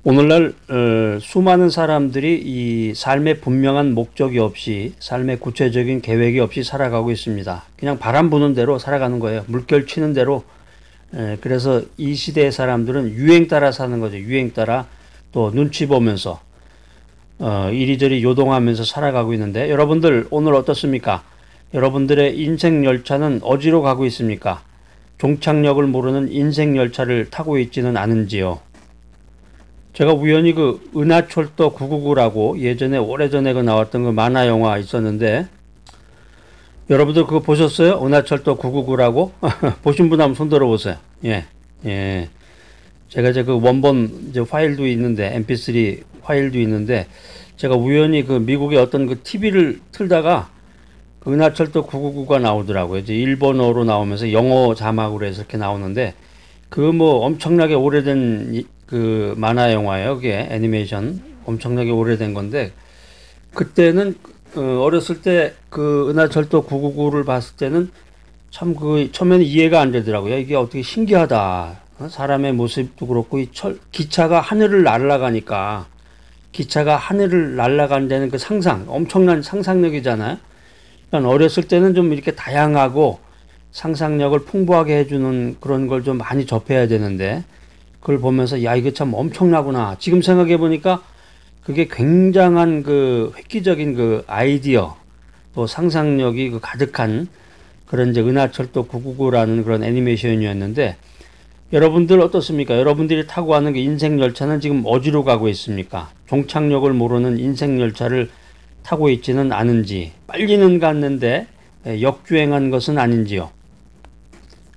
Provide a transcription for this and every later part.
오늘날 수많은 사람들이 이 삶의 분명한 목적이 없이 삶의 구체적인 계획이 없이 살아가고 있습니다. 그냥 바람 부는 대로 살아가는 거예요. 물결 치는 대로. 그래서 이 시대의 사람들은 유행 따라 사는 거죠. 유행 따라 또 눈치 보면서 이리저리 요동하면서 살아가고 있는데 여러분들 오늘 어떻습니까? 여러분들의 인생 열차는 어디로 가고 있습니까? 종착역을 모르는 인생 열차를 타고 있지는 않은지요. 제가 우연히 그 은하철도 999라고 예전에 오래전에 그 나왔던 그 만화 영화 있었는데 여러분들 그거 보셨어요? 은하철도 999라고? 보신 분 한번 손 들어보세요. 예, 예. 제가 이제 그 원본 이제 파일도 있는데 MP3 파일도 있는데 제가 우연히 그 미국의 어떤 그 TV를 틀다가 그 은하철도 999가 나오더라고요. 이제 일본어로 나오면서 영어 자막으로 해서 이렇게 나오는데 그 뭐 엄청나게 오래된 그 만화 영화예요. 그게 애니메이션 엄청나게 오래된 건데 그때는 어렸을 때 그 은하철도 999를 봤을 때는 참 그 처음에는 이해가 안 되더라고요. 이게 어떻게 신기하다. 사람의 모습도 그렇고 이 기차가 하늘을 날아가니까 기차가 하늘을 날아간다는 그 상상 엄청난 상상력이잖아요. 그러니까 어렸을 때는 좀 이렇게 다양하고 상상력을 풍부하게 해주는 그런 걸 좀 많이 접해야 되는데 그걸 보면서 야 이거 참 엄청나구나. 지금 생각해 보니까 그게 굉장한 그 획기적인 그 아이디어 또 상상력이 그 가득한 그런 이제 은하철도 999라는 그런 애니메이션이었는데 여러분들 어떻습니까? 여러분들이 타고 가는 그 인생 열차는 지금 어디로 가고 있습니까? 종착역을 모르는 인생 열차를 타고 있지는 않은지 빨리는 갔는데 역주행한 것은 아닌지요.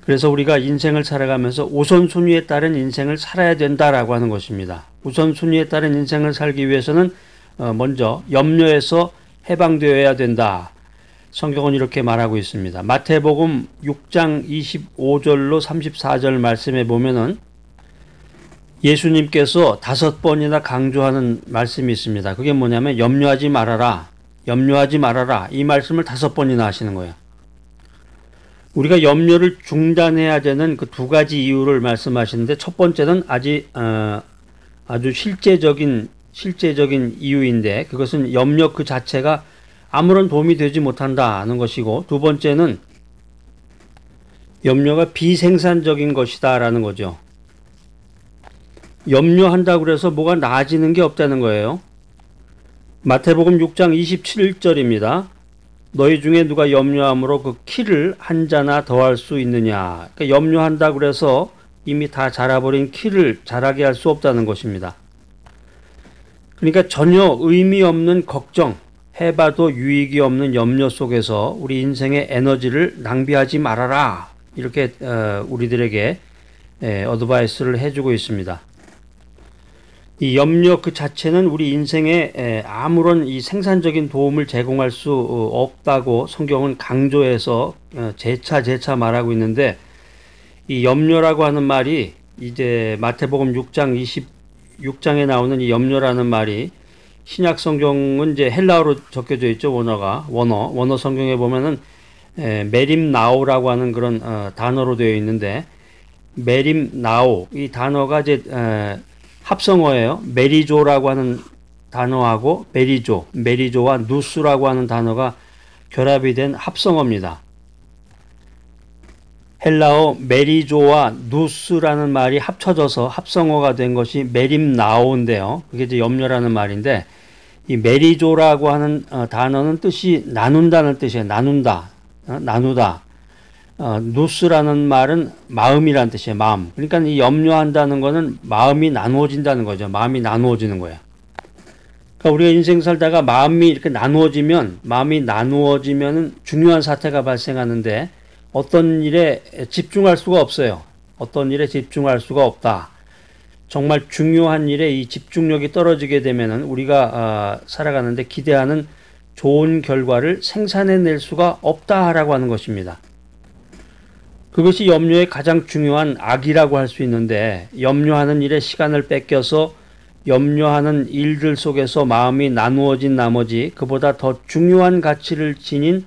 그래서 우리가 인생을 살아가면서 우선순위에 따른 인생을 살아야 된다라고 하는 것입니다. 우선순위에 따른 인생을 살기 위해서는 먼저 염려에서 해방되어야 된다. 성경은 이렇게 말하고 있습니다. 마태복음 6장 25절로 34절 말씀에 보면은 예수님께서 5번이나 강조하는 말씀이 있습니다. 그게 뭐냐면 염려하지 말아라. 염려하지 말아라. 이 말씀을 5번이나 하시는 거예요. 우리가 염려를 중단해야 되는 그 2가지 이유를 말씀하시는데 첫 번째는 아주 실제적인 이유인데 그것은 염려 그 자체가 아무런 도움이 되지 못한다는 것이고 두 번째는 염려가 비생산적인 것이다라는 거죠. 염려한다고 그래서 뭐가 나아지는 게 없다는 거예요. 마태복음 6장 27절입니다. 너희 중에 누가 염려함으로 그 키를 한 자나 더할 수 있느냐. 그러니까 염려한다고 그래서 이미 다 자라버린 키를 자라게 할 수 없다는 것입니다. 그러니까 전혀 의미 없는 걱정, 해봐도 유익이 없는 염려 속에서 우리 인생의 에너지를 낭비하지 말아라. 이렇게 우리들에게 어드바이스를 해주고 있습니다. 이 염려 그 자체는 우리 인생에 아무런 이 생산적인 도움을 제공할 수 없다고 성경은 강조해서 재차 말하고 있는데 이 염려라고 하는 말이 이제 마태복음 6장 26장에 나오는 이 염려라는 말이 신약 성경은 이제 헬라어로 적혀져 있죠. 원어 성경에 보면은 메림나오라고 하는 그런 단어로 되어 있는데 메림나오 이 단어가 이제 합성어예요. 메리조라고 하는 단어하고 메리조와 누스라고 하는 단어가 결합이 된 합성어입니다. 헬라어 메리조와 누스라는 말이 합쳐져서 합성어가 된 것이 메림나오인데요. 그게 이제 염려라는 말인데 이 메리조라고 하는 단어는 뜻이 나눈다는 뜻이에요. 나누다. 누스라는 말은 마음이라는 뜻이에요. 마음. 그러니까 이 염려한다는 거는 마음이 나누어진다는 거죠. 마음이 나누어지는 거예요. 그러니까 우리가 인생 살다가 마음이 이렇게 나누어지면 중요한 사태가 발생하는데 어떤 일에 집중할 수가 없어요. 어떤 일에 집중할 수가 없다. 정말 중요한 일에 이 집중력이 떨어지게 되면은 우리가 살아가는데 기대하는 좋은 결과를 생산해낼 수가 없다라고 하는 것입니다. 그것이 염려의 가장 중요한 악이라고 할 수 있는데 염려하는 일에 시간을 뺏겨서 염려하는 일들 속에서 마음이 나누어진 나머지 그보다 더 중요한 가치를 지닌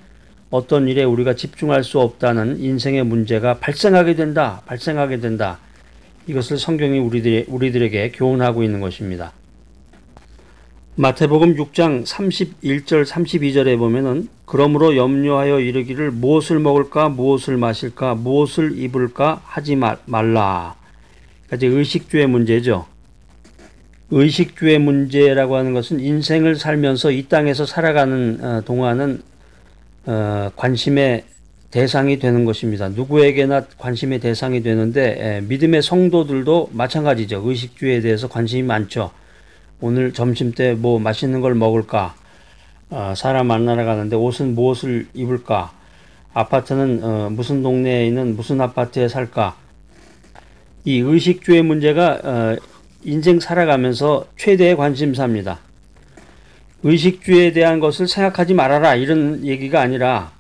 어떤 일에 우리가 집중할 수 없다는 인생의 문제가 발생하게 된다. 이것을 성경이 우리들에게 교훈하고 있는 것입니다. 마태복음 6장 31절 32절에 보면은 그러므로 염려하여 이르기를 무엇을 먹을까 무엇을 마실까 무엇을 입을까 하지 말라. 이제 의식주의 문제죠. 의식주의 문제라고 하는 것은 인생을 살면서 이 땅에서 살아가는 동안은 관심의 대상이 되는 것입니다. 누구에게나 관심의 대상이 되는데 믿음의 성도들도 마찬가지죠. 의식주에 대해서 관심이 많죠. 오늘 점심때 뭐 맛있는 걸 먹을까? 사람 만나러 가는데 옷은 무엇을 입을까? 아파트는 무슨 동네에 있는 무슨 아파트에 살까? 이 의식주의 문제가 인생 살아가면서 최대의 관심사입니다. 의식주에 대한 것을 생각하지 말아라 이런 얘기가 아니라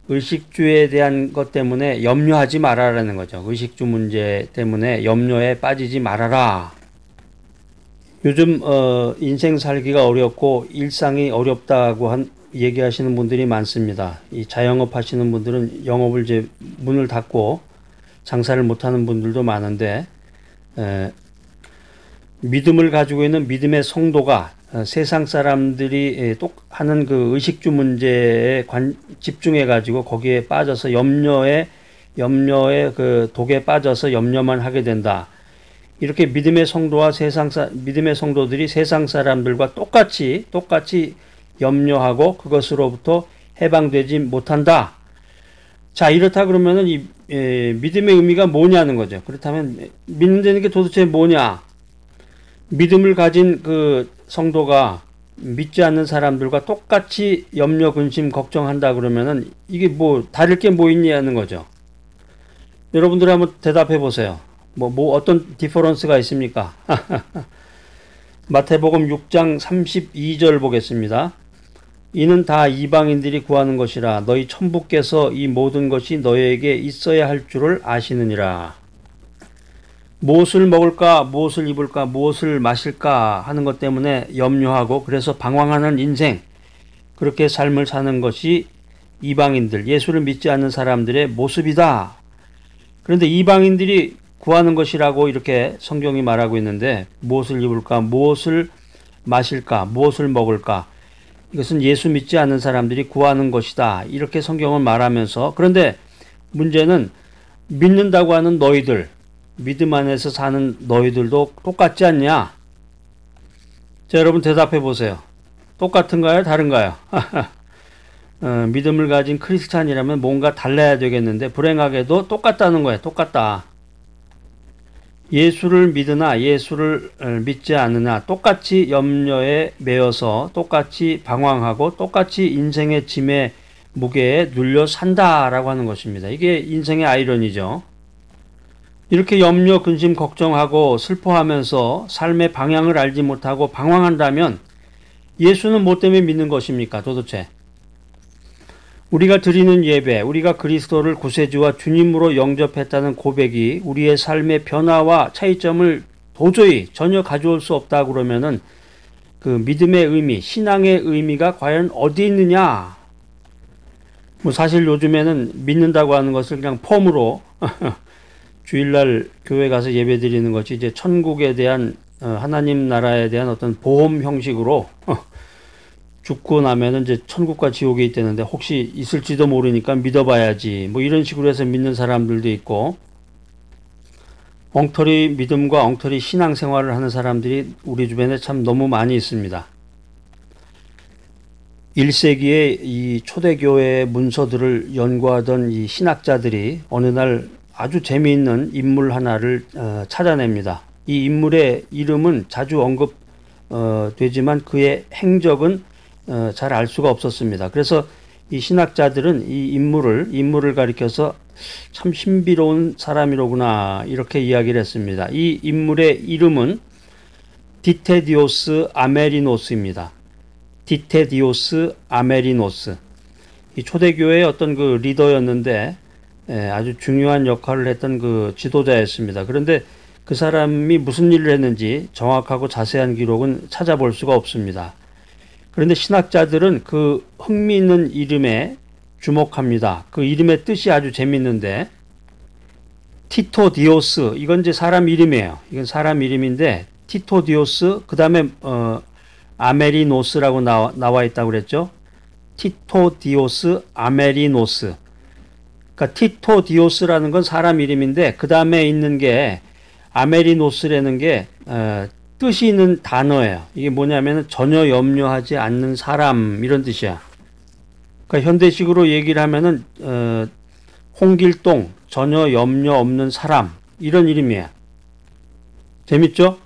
의식주에 대한 것 때문에 염려하지 말아라는 거죠. 의식주 문제 때문에 염려에 빠지지 말아라. 요즘 인생 살기가 어렵고 일상이 어렵다고 얘기하시는 분들이 많습니다. 이 자영업 하시는 분들은 영업을 이제 문을 닫고 장사를 못하는 분들도 많은데 믿음을 가지고 있는 믿음의 성도가 세상 사람들이 하는 그 의식주 문제에 집중해 가지고 거기에 빠져서 염려의 그 독에 빠져서 염려만 하게 된다. 이렇게 믿음의 성도들이 세상 사람들과 똑같이 염려하고 그것으로부터 해방되지 못한다. 자, 이렇다 그러면은 이 믿음의 의미가 뭐냐는 거죠. 그렇다면 믿는다는 게 도대체 뭐냐? 믿음을 가진 그 성도가 믿지 않는 사람들과 똑같이 염려, 근심, 걱정한다 그러면은 이게 뭐 다를 게 뭐 있냐는 거죠. 여러분들 한번 대답해 보세요. 뭐 어떤 디퍼런스가 있습니까? 마태복음 6장 32절 보겠습니다. 이는 다 이방인들이 구하는 것이라 너희 천부께서 이 모든 것이 너희에게 있어야 할 줄을 아시느니라. 무엇을 먹을까, 무엇을 입을까, 무엇을 마실까 하는 것 때문에 염려하고 그래서 방황하는 인생, 그렇게 삶을 사는 것이 이방인들, 예수를 믿지 않는 사람들의 모습이다. 그런데 이방인들이 구하는 것이라고 이렇게 성경이 말하고 있는데 무엇을 입을까, 무엇을 마실까, 무엇을 먹을까, 이것은 예수 믿지 않는 사람들이 구하는 것이다. 이렇게 성경은 말하면서, 그런데 문제는 믿는다고 하는 너희들, 믿음 안에서 사는 너희들도 똑같지 않냐? 자, 여러분 대답해 보세요. 똑같은가요? 다른가요? 믿음을 가진 크리스찬이라면 뭔가 달라야 되겠는데 불행하게도 똑같다는 거예요. 똑같다. 예수를 믿으나 예수를 믿지 않으나 똑같이 염려에 매여서 똑같이 방황하고 똑같이 인생의 짐의 무게에 눌려 산다라고 하는 것입니다. 이게 인생의 아이러니죠. 이렇게 염려, 근심, 걱정하고 슬퍼하면서 삶의 방향을 알지 못하고 방황한다면 예수는 뭐 때문에 믿는 것입니까? 도대체. 우리가 드리는 예배, 우리가 그리스도를 구세주와 주님으로 영접했다는 고백이 우리의 삶의 변화와 차이점을 도저히 전혀 가져올 수 없다 그러면은 그 믿음의 의미, 신앙의 의미가 과연 어디 있느냐? 뭐 사실 요즘에는 믿는다고 하는 것을 그냥 폼으로 주일날 교회 가서 예배 드리는 것이 이제 천국에 대한 하나님 나라에 대한 어떤 보험 형식으로 죽고 나면은 이제 천국과 지옥에 있다는데 혹시 있을지도 모르니까 믿어봐야지 뭐 이런 식으로 해서 믿는 사람들도 있고, 엉터리 믿음과 엉터리 신앙생활을 하는 사람들이 우리 주변에 참 너무 많이 있습니다. 1세기에 이 초대교회의 문서들을 연구하던 이 신학자들이 어느 날 아주 재미있는 인물 하나를 찾아냅니다. 이 인물의 이름은 자주 언급되지만 그의 행적은 잘 알 수가 없었습니다. 그래서 이 신학자들은 이 인물을 가리켜서 참 신비로운 사람이로구나 이렇게 이야기를 했습니다. 이 인물의 이름은 디테디오스 아메리노스입니다. 디테디오스 아메리노스. 이 초대교회의 어떤 그 리더였는데 아주 중요한 역할을 했던 그 지도자였습니다. 그런데 그 사람이 무슨 일을 했는지 정확하고 자세한 기록은 찾아볼 수가 없습니다. 그런데 신학자들은 그 흥미있는 이름에 주목합니다. 그 이름의 뜻이 아주 재밌는데 티토디오스, 이건 이제 사람 이름이에요. 이건 사람 이름인데 티토디오스, 그 다음에 아메리노스라고 나와 있다고 그랬죠. 티토디오스 아메리노스. 그러니까 티토디오스라는 건 사람 이름인데 그 다음에 있는 게 아메리노스라는 게 뜻이 있는 단어예요. 이게 뭐냐면 전혀 염려하지 않는 사람, 이런 뜻이야. 그러니까 현대식으로 얘기를 하면은 홍길동, 전혀 염려 없는 사람, 이런 이름이야. 재밌죠?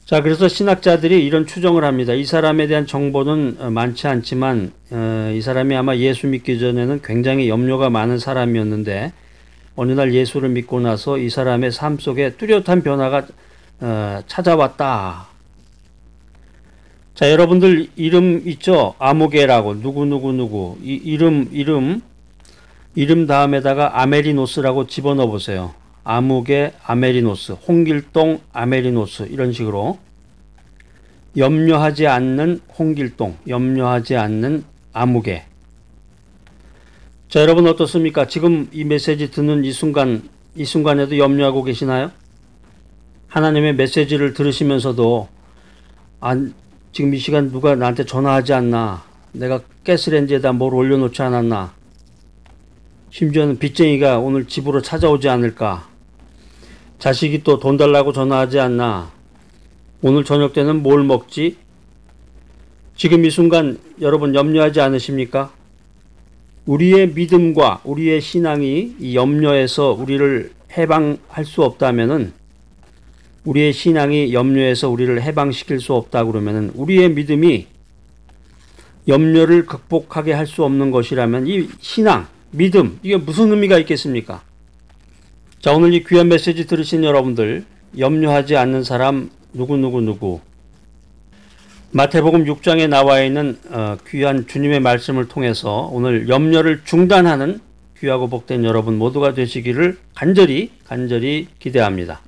자, 그래서 신학자들이 이런 추정을 합니다. 이 사람에 대한 정보는 많지 않지만 이 사람이 아마 예수 믿기 전에는 굉장히 염려가 많은 사람이었는데 어느 날 예수를 믿고 나서 이 사람의 삶 속에 뚜렷한 변화가 찾아왔다. 자, 여러분들 이름 있죠? 아무개라고 누구 이름 다음에다가 아메리노스라고 집어넣어 보세요. 아무개 아메리노스, 홍길동 아메리노스, 이런 식으로 염려하지 않는 홍길동, 염려하지 않는 아무개. 자, 여러분 어떻습니까? 지금 이 메시지 듣는 이 순간에도 염려하고 계시나요? 하나님의 메시지를 들으시면서도 지금 이 시간 누가 나한테 전화하지 않나? 내가 가스레인지에다 뭘 올려놓지 않았나? 심지어는 빚쟁이가 오늘 집으로 찾아오지 않을까? 자식이 또 돈 달라고 전화하지 않나? 오늘 저녁 때는 뭘 먹지? 지금 이 순간 여러분 염려하지 않으십니까? 우리의 믿음과 우리의 신앙이 이 염려에서 우리를 해방할 수 없다면은, 우리의 신앙이 염려에서 우리를 해방시킬 수 없다 그러면은, 우리의 믿음이 염려를 극복하게 할 수 없는 것이라면 이 신앙, 믿음, 이게 무슨 의미가 있겠습니까? 자, 오늘 이 귀한 메시지 들으신 여러분들, 염려하지 않는 사람 누구. 마태복음 6장에 나와 있는 귀한 주님의 말씀을 통해서 오늘 염려를 중단하는 귀하고 복된 여러분 모두가 되시기를 간절히 기대합니다.